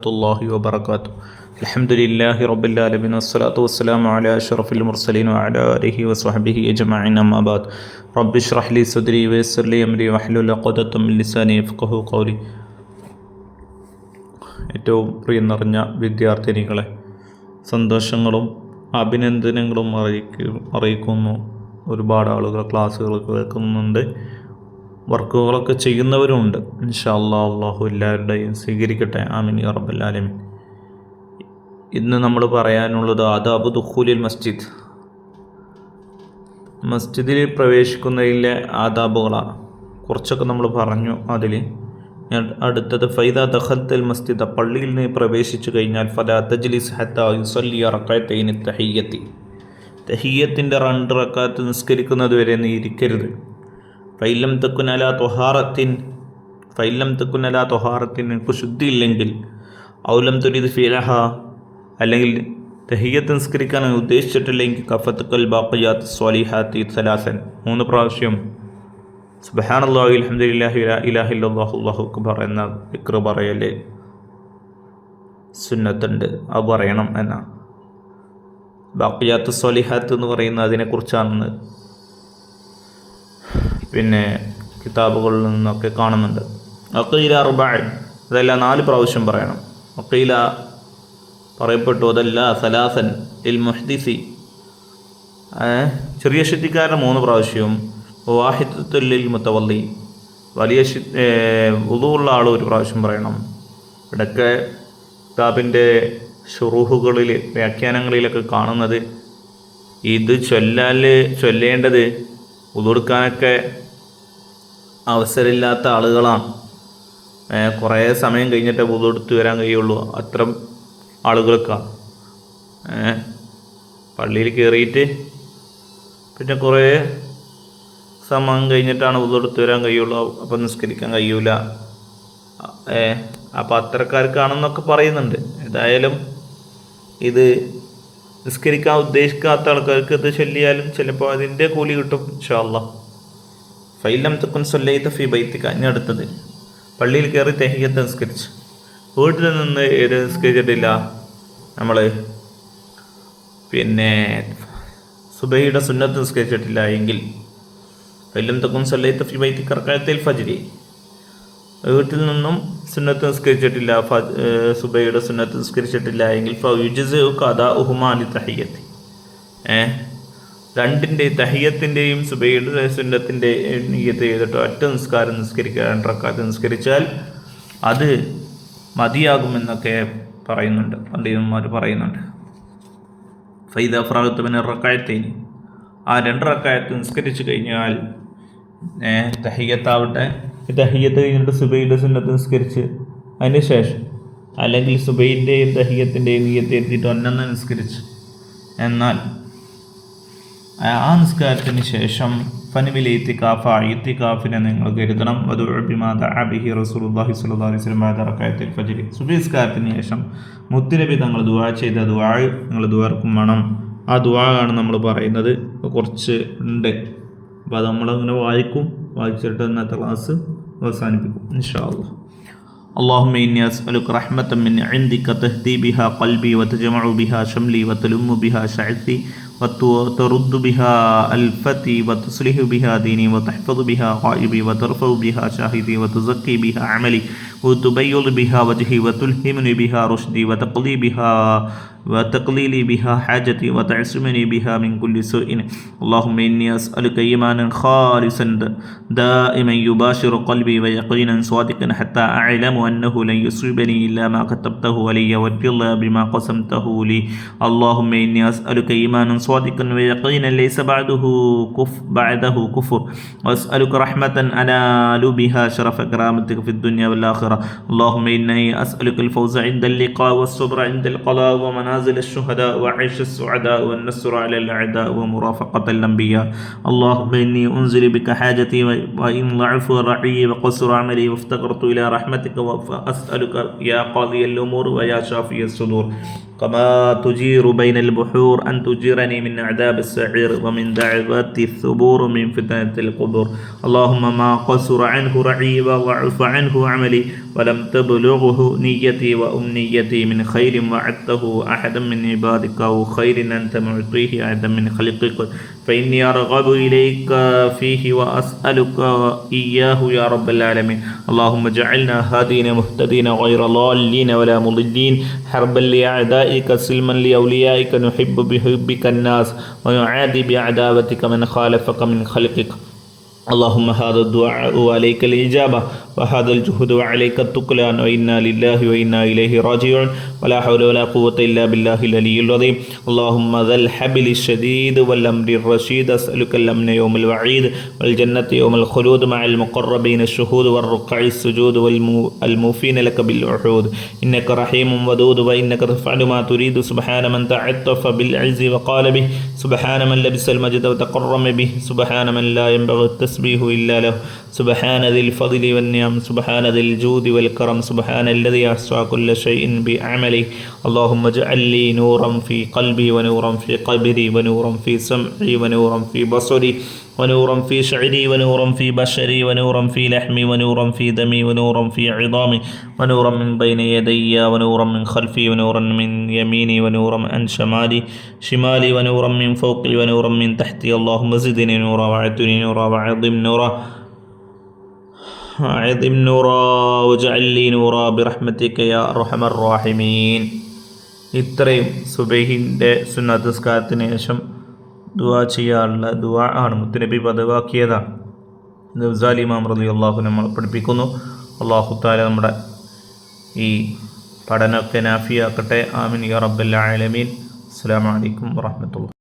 വറഹ്മത്തുള്ളാഹി വബറകാതുഹു. അൽഹംദുലില്ലാഹി റബ്ബിൽ ആലമീൻ വസ്സലാത്തു വസ്സലാമു അലാ അഷ്റഫിൽ മുർസലീൻ വഅലാ ആലിഹി വസ്വഹ്ബിഹി അജ്മഈൻ അമ്മാ ബഅദ്. റബ്ബി ഇശ്റഹ് ലി സദ്രി വയസ്സിർ ലി അംരി വഹ്ലുൽ ഉഖ്ദത്തം മിൻ ലിസാനി യഫ്ഖഹു ഖൗലി. ഏറ്റവും പ്രിയം നിറഞ്ഞ വിദ്യാർത്ഥിനികളെ, സന്തോഷങ്ങളും അഭിനന്ദനങ്ങളും അറിയിക്കുന്നു. ഒരുപാട് ആളുകൾ ക്ലാസ്സുകൾ കേൾക്കുന്നുണ്ട്, വർക്കുകളൊക്കെ ചെയ്യുന്നവരുമുണ്ട്. ഇൻഷാ അല്ലാഹ് അള്ളാഹു എല്ലാവരുടെയും സ്വീകരിക്കട്ടെ. ആമീൻ യാ റബ്ബൽ ആലമീൻ. ഇന്ന് നമ്മൾ പറയാനുള്ളത് ആദാബു ദുഖൂലിൽ മസ്ജിദ്, മസ്ജിദിൽ പ്രവേശിക്കുന്നതിലെ ആദാബുകളാണ്. കുറച്ചൊക്കെ നമ്മൾ പറഞ്ഞു. അതിൽ അടുത്തത് ഫൈദ ദഖൽതൽ മസ്ജിദ്, പള്ളിയിൽ നിന്ന് പ്രവേശിച്ചു കഴിഞ്ഞാൽ ഫലാ തജ്ലിസ് ഹത്താ യുസല്ലി റകഅത്തൈനി തഹിയ്യത്തി, തഹിയ്യത്തിൻ്റെ 2 റക്അത്ത് നിസ്കരിക്കുന്നത് വരെ നീ ഇരിക്കരുത്. ഫൈലം തക്കുൻ അലാ തൊഹാറത്തിൻ, നിനക്ക് ശുദ്ധിയില്ലെങ്കിൽ, ഔലം തുരിദ് ഫിലഹ, അല്ലെങ്കിൽ തഹിയ്യത്ത് നിസ്കരിക്കാൻ ഉദ്ദേശിച്ചിട്ടില്ലെങ്കിൽ, കഫത്തുക്കൽ ബാഖിയാത്ത് സ്വാലിഹാത്തി സലാസൻ, 3 പ്രാവശ്യം സുബ്ഹാനല്ലാഹി അൽഹംദുലില്ലാഹി ലാ ഇലാഹ ഇല്ലല്ലാഹു അല്ലാഹു അക്ബർ എന്ന ദിക്ർ പറയല് സുന്നത്തുണ്ട്. അത് പറയണം എന്നാണ്. ബാഖിയാത്ത് സ്വാലിഹാത്ത് എന്ന് പറയുന്നത് അതിനെക്കുറിച്ചാണെന്ന് കിതാബുകളിൽ നിന്നൊക്കെ കാണുന്നുണ്ട്. അഖീല അർബഅൻ, അതെല്ലാം 4 പ്രാവശ്യം പറയണം. അഖീല പറയപ്പെട്ടു, അതല്ല സലാസൻ ലിൽ മുഹ്ദിസി, ചെറിയ ശുദ്ധിക്കാരൻ 3 പ്രാവശ്യവും, വാഹിദത്തുൽ ലിൽ മുതവല്ലി, വലിയ വുളൂഉള്ള ആൾ 1 പ്രാവശ്യം പറയണം. ഇടയ്ക്ക് കിതാബിൻ്റെ ശുറൂഹുകളിൽ, വ്യാഖ്യാനങ്ങളിലൊക്കെ കാണുന്നത് ഇത് ചൊല്ലേണ്ടത് വുളൂഎടുക്കാനൊക്കെ അവസരമില്ലാത്ത ആളുകളാണ്. കുറേ സമയം കഴിഞ്ഞിട്ട് വുളൂഎടുത്ത് വരാൻ കഴിയുള്ളൂ. അത്തരം ആളുകൾക്കാണ്. പള്ളിയിൽ കയറിയിട്ട് പിന്നെ കുറേ സമയം കഴിഞ്ഞിട്ടാണ് വുളൂഎടുത്ത് വരാൻ കഴിയുള്ളൂ. അപ്പം നിസ്കരിക്കാൻ കഴിയൂല. അപ്പോൾ അത്തരക്കാർക്കാണെന്നൊക്കെ പറയുന്നുണ്ട്. ഏതായാലും ഇത് നിസ്കരിക്കാൻ ഉദ്ദേശിക്കാത്ത ആൾക്കാർക്ക് ഇത് ചൊല്ലിയാലും ചിലപ്പോൾ അതിൻ്റെ കൂലി കിട്ടും ഇൻഷാ അല്ലാഹ്. ഫൈലം തക്കുൻ സല്ലൈത ഫി ബൈത്തിക, ഇനി അടുത്തത് പള്ളിയിൽ കയറി തഹിയ്യത്ത് നിസ്കരിച്ച്, വീട്ടിൽ നിന്ന് ഏത് നിസ്കരിച്ചിട്ടില്ല, നമ്മൾ സുബഹിയുടെ സുന്നത്ത് നിസ്കരിച്ചിട്ടില്ല എങ്കിൽ, ഫൈലം തക്കുൻ സല്ലൈത ഫി ബൈത്തിക റകഅത്തൽ ഫജ്രി, വീട്ടിൽ നിന്നും സുന്നത്ത് നിസ്കരിച്ചിട്ടില്ല, സുബഹിയുടെ സുന്നത്ത് നിസ്കരിച്ചിട്ടില്ല എങ്കിൽ, ഫയുജ്സിഉക അദാഉഹുമാ ലി തഹിയ്യത്തി, രണ്ടിൻ്റെയും തഹിയ്യത്തിൻ്റെയും സുബഹിയുടെ സുന്നത്തിൻ്റെ നിയ്യത്ത് ചെയ്തിട്ട് ഒറ്റ നിസ്കാരം നിസ്കരിക്കുക, 2 റക്അത്ത് നിസ്കരിച്ചാൽ അത് മതിയാകുമെന്നൊക്കെ പറയുന്നുണ്ട്, പണ്ഡിതന്മാർ പറയുന്നുണ്ട്. ഫൈദ ഫറഗത മിന റകഅത്തൈനി, ആ 2 റക്അത്ത് നിസ്കരിച്ചു കഴിഞ്ഞാൽ, തഹിയ്യത്താവട്ടെ, തഹിയ്യത്ത് കഴിഞ്ഞിട്ട് സുബഹിയുടെ സുന്നത്ത് നിസ്കരിച്ച് അതിന് ശേഷം, അല്ലെങ്കിൽ സുബഹിൻ്റെയും തഹിയ്യത്തിൻ്റെയും നിയ്യത്ത് എത്തിയിട്ട് ഒന്നെണ്ണം നിസ്കരിച്ച്, എന്നാൽ ആ നിസ്കാരത്തിന് ശേഷം ഫനിബിൽ ഇത്തികാഫിനെ നിങ്ങൾ കരുതണം. വദുഉ ബിമാ ദഅ ബിഹി റസൂലുള്ളാഹി സ്വല്ലല്ലാഹു അലൈഹി വസല്ലം ബഅദ റകഅത്തിൽ ഫജ്ർ, സുബഹി നിസ്കാരത്തിന് ശേഷം മുത്തുനബി തങ്ങൾ ദുആ ചെയ്ത ദുആ നിങ്ങൾ ദുആർക്കും വേണം. ആ ദുആ ആണ് നമ്മൾ പറയുന്നത്. കുറച്ച് ഉണ്ട്, അപ്പോൾ അത് നമ്മളങ്ങനെ വായിച്ചിട്ട് ഇന്നത്തെ ക്ലാസ് അവസാനിപ്പിക്കും ഇൻഷാ അല്ലാഹ്. اللهم إني أسألك رحمة من عندك تهدي بها قلبي وتجمع بها شملي وتلم بها شعثي وترد بها ألفتي وتصلح بها ديني وتحفظ بها غائبي وترفع بها شاهدي وتزكي بها عملي وتبيض بها وجهي وتلهمني بها رشدي وتقضي لي بها حاجتي وتعصمني بها من كل سوء. اللهم إني أسألك إيمانا خالصا دائما يباشر قلبي ويقينا صادقا حتى أعلم أنه لن يصيبني إلا ما كتبته علي والرضا بما قسمته لي. اللهم إني أسألك إيمانا صادقا ويقينا ليس بعده كفر وأسألك رحمة أنال بها شرف كرامتك في الدنيا والآخرة. اللهم إني أسألك الفوز عند اللقاء والصبر عند القضاء ومنازل الشهداء وعيش السعداء والنصر على الأعداء ومرافقة الأنبياء. اللهم إني أنزل بك حاجتي وإن ضعف رعي وقصر عملي وافتقرت إلى رحمتك، فأسألك يا قاضي الأمور ويا شافي الصدور كما تجير بين البحور أن تجيرني من عذاب السعير ومن دعوات الثبور من فتنة القبور. اللهم ما قصر عنه رعي وضعف عنه عملي ولم تبلغه نيتي وأمنيتي من خير وعدته أحدا من عبادك أو خير أنت معطيه أحدا من خلقك فإني أرغب إليك فيه وأسألك إياه يا رب العالمين. اللهم اجعلنا هادين مهتدين غير ضالين ولا مضلين حربا لأعدائك سلما لأوليائك نحب بحبك الناس ونعادي بعداوتك من خالفك من خلقك. اللهم هذا الدعاء وعليك الإجابة وهذا الجهد وعليك التكلان وإنا لله وإنا إليه راجعون ولا حول ولا قوة إلا بالله العلي العظيم. اللهم ذا الحبل الشديد والأمر الرشيد أسألك الأمن يوم الوعيد والجنة يوم الخلود مع المقربين الشهود والركع السجود والموفين لك بالعهود. إنك رحيم ودود وإنك تفعل ما تريد. سبحان من تعطف بالعز وقال به سبحان من لبس المجد وتقرم به سبحان من لا ينبغي التسبيح إلا له سبحان ذي الفضل والنعم سبحان ذي الجود والكرم سبحان الذي أحصى كل شيء بعمله. اللهم اجعل لي نورا في قلبي ونورا في قبري ونورا في سمعي ونورا في بصري ونورا في شعري ونورا في بشري ونورا في لحمي ونورا في دمي ونورا في عظامي ونورا من بين يدي ونورا من خلفي ونورا من يميني ونورا عن شمالي ونورا من فوقي ونورا من تحتي. اللهم زدني نورا وعدني نورا وعظم نورا واجعل لي نورا برحمتك يا أرحم الراحمين. ഇത്രയും സുബഹിൻ്റെ സുന്നത്ത് നിസ്കാരത്തിന് ശേഷം ദുആ ചെയ്യാറുള്ള ദുആ ആണ്. മുത്തുനബി പതിവാക്കിയതാണ്. ഗസാലി ഇമാം റളിയല്ലാഹു അൻഹു നമ്മളെ പഠിപ്പിക്കുന്നു. അല്ലാഹു തആല നമ്മുടെ ഈ പഠനമൊക്കെ നാഫിയാക്കട്ടെ. ആമീൻ യാ റബ്ബൽ ആലമീൻ. അസ്സലാമു അലൈക്കും വറഹ്മത്തുള്ളാഹി.